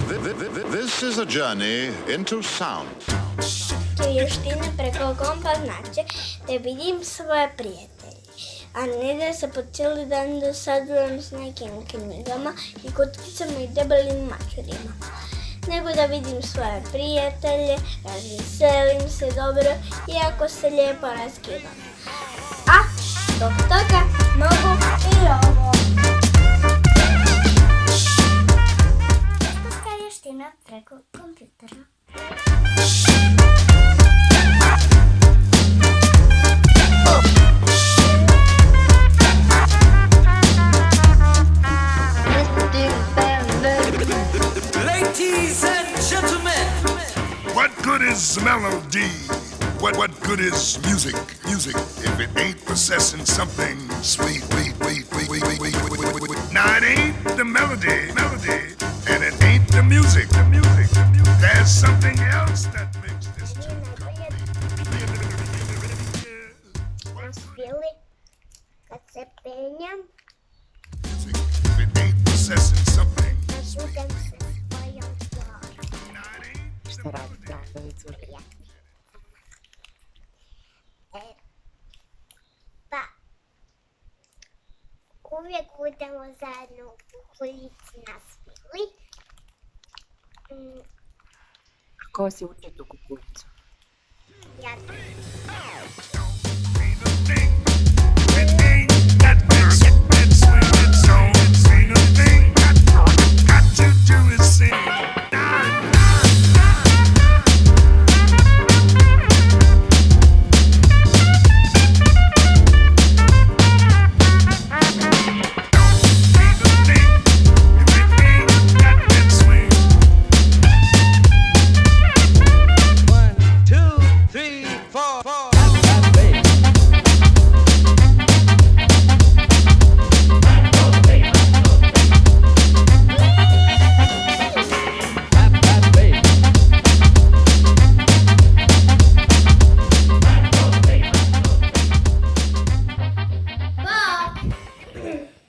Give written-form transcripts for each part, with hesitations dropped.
This is a journey into sound. Vještine preko kompa znači da vidim svoje prijatelje, a ne da se po cijeli dan dosadujem s nekim knjigama i kotkicama i debelim mačurima, nego da vidim svoje prijatelje, razveselim se dobro i ako se lijepo raskivam. A zbog toga mogu i ovo. Vještina preko kompjutera. Ladies and gentlemen, What good is melody? What good is music? Music if it ain't possessing something sweet, sweet, sweet, sweet, sweet, sweet, sweet, sweet, sweet, sweet. Now it ain't the melody, and it ain't the music, There's something else that makes this tune complete. Bili kad se penjam, Music if it ain't possessing something sweet, budem sweet, se sweet. svojom glavom. Now it ain't the Šta radi melody. brakovi curi? Pa, uvijek budemo zajedno u kukulici na svili. Ko si uči tu kukulicu? Ja Ain't a thing. It ain't that makes it swing its own. Ain't a thing. Got to do is sing. one, two, three, four.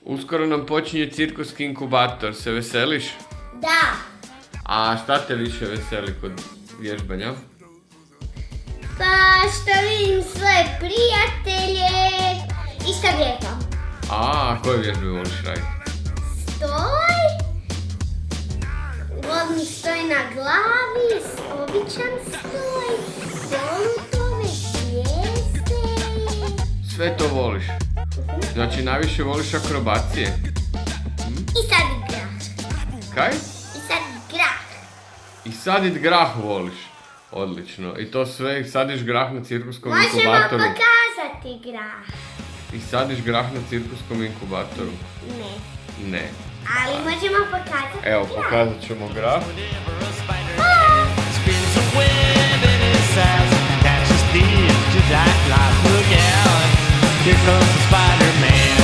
Uskoro nam počinje cirkuski inkubator, se veseliš? Da, A šta te više veseli kod vježbanja? pa što vidim svoje prijatelje i što vježbam. A koje vježbe voliš raditi? Stoj, volim stoj na glavi, običan stoj, polutove, zvijezde. Sve to voliš? Znači najviše voliš akrobacije? I sad grah. Kaj? I sad grah. I sadit grah voliš? Odlično. I to sve sadiš grah na cirkuskom Možemo inkubatoru? pokazati grah. I sadiš grah na cirkuskom inkubatoru? Ne, Ne. ali možemo pokazati Evo, grah. pokazat ćemo grah. Spins a web in his ass, catches thieves just like life. Look out, here comes the Spider-Man.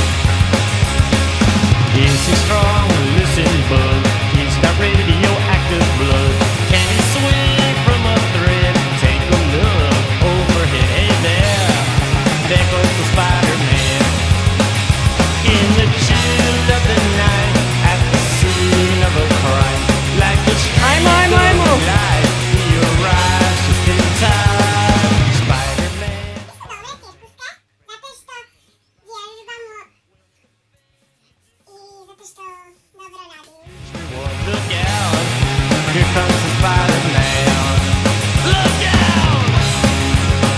Is he strong? Listen, bud. He's got radioactive blood. Can he swing from a thread? Take a look overhead. Hey there goes the Spider-Man. In the chill of the night, at the scene of a crime, like a stream of light, he arrives just in time. Spider-Man. Look out, here comes the Spider-Man. Look out!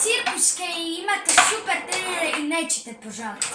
cirkuske i imate super trenere i nećete požaliti.